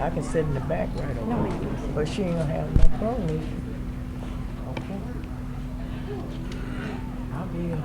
I can sit in the back right over. No, ma'am. But she ain't gonna have no clothes. Okay. I'll be here.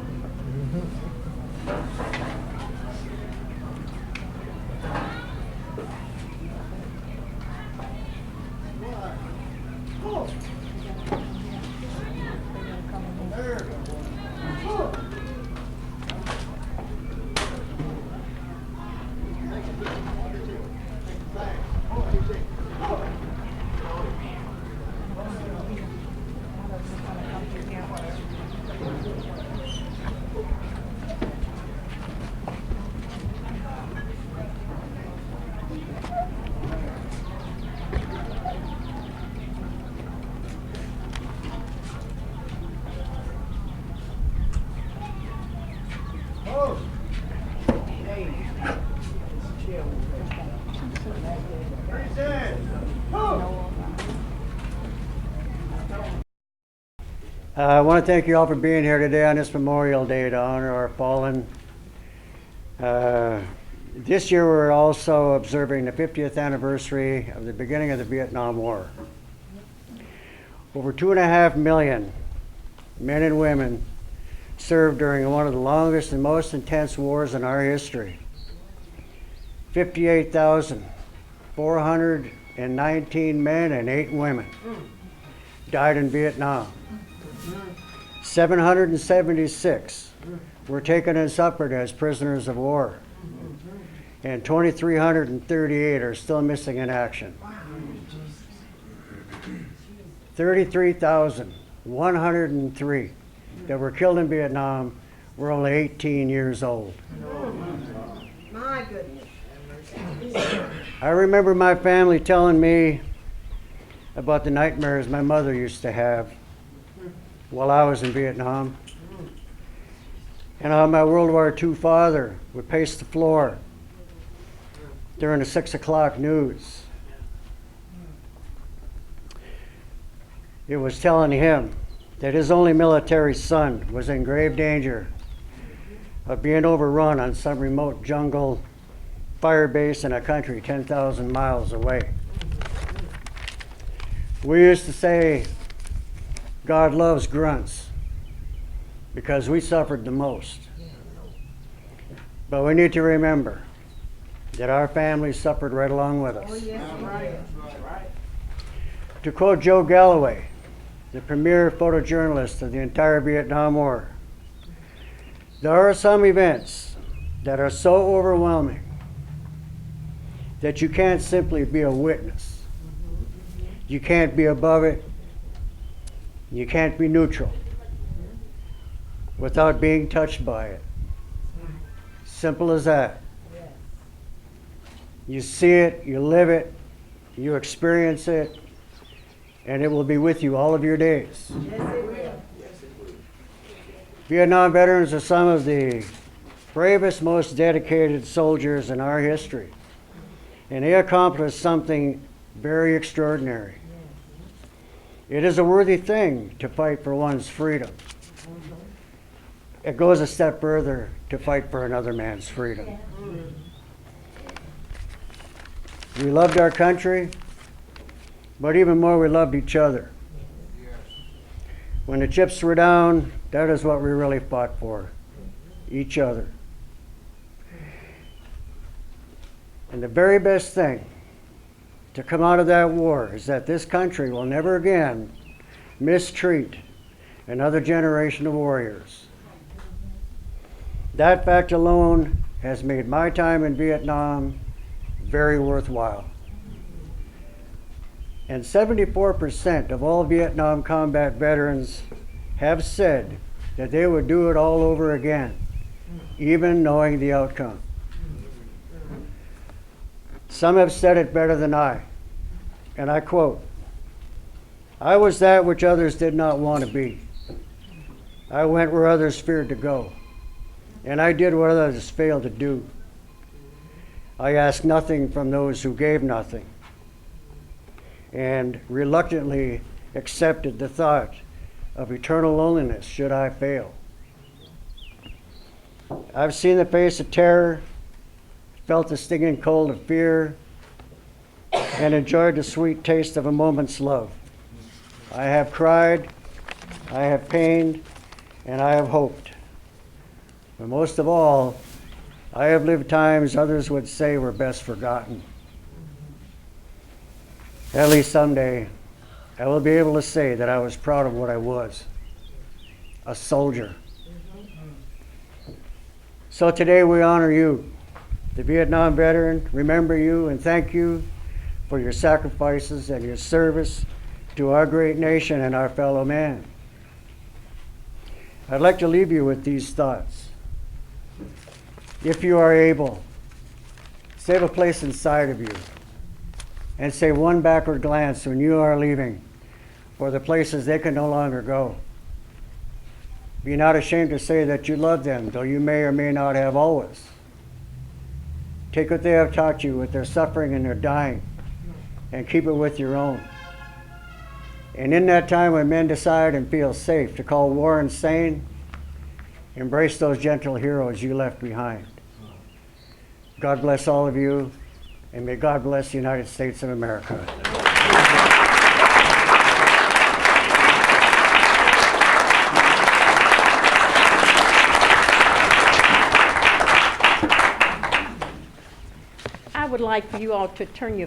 I want to thank you all for being here today on this Memorial Day to honor our fallen. This year we're also observing the 50th anniversary of the beginning of the Vietnam War. Over 2.5 million men and women served during one of the longest and most intense wars in our history. 58,419 men and 8 women died in Vietnam. 776 were taken and suffered as prisoners of war, and 2,338 are still missing in action. 33,103 that were killed in Vietnam were only 18 years old. My goodness. I remember my family telling me about the nightmares my mother used to have while I was in Vietnam, and how my World War II father would pace the floor during the 6 o'clock news. It was telling him that his only military son was in grave danger of being overrun on some remote jungle fire base in a country 10,000 miles away. We used to say, God loves grunts because we suffered the most. But we need to remember that our families suffered right along with us. Oh, yes, right. To quote Joe Galloway, the premier photojournalist of the entire Vietnam War, there are some events that are so overwhelming that you can't simply be a witness. You can't be above it. You can't be neutral without being touched by it. Simple as that. You see it, you live it, you experience it, and it will be with you all of your days. Vietnam veterans are some of the bravest, most dedicated soldiers in our history, and they accomplished something very extraordinary. It is a worthy thing to fight for one's freedom. It goes a step further to fight for another man's freedom. We loved our country, but even more, we loved each other. When the chips were down, that is what we really fought for, each other. And the very best thing to come out of that war is that this country will never again mistreat another generation of warriors. That fact alone has made my time in Vietnam very worthwhile. And 74% of all Vietnam combat veterans have said that they would do it all over again, even knowing the outcome. Some have said it better than I, and I quote, "I was that which others did not want to be. I went where others feared to go, and I did what others failed to do. I asked nothing from those who gave nothing, and reluctantly accepted the thought of eternal loneliness should I fail. I've seen the face of terror, felt the stinging cold of fear, and enjoyed the sweet taste of a moment's love. I have cried, I have pained, and I have hoped. But most of all, I have lived times others would say were best forgotten. At least someday, I will be able to say that I was proud of what I was, a soldier. So today we honor you, the Vietnam veteran, remember you and thank you for your sacrifices and your service to our great nation and our fellow man. I'd like to leave you with these thoughts. If you are able, save a place inside of you and say one backward glance when you are leaving for the places they can no longer go. Be not ashamed to say that you love them, though you may or may not have always. Take what they have taught you with their suffering and their dying and keep it with your own. And in that time when men decide and feel safe to call war insane, embrace those gentle heroes you left behind. God bless all of you, and may God bless the United States of America. I would like for you all to turn your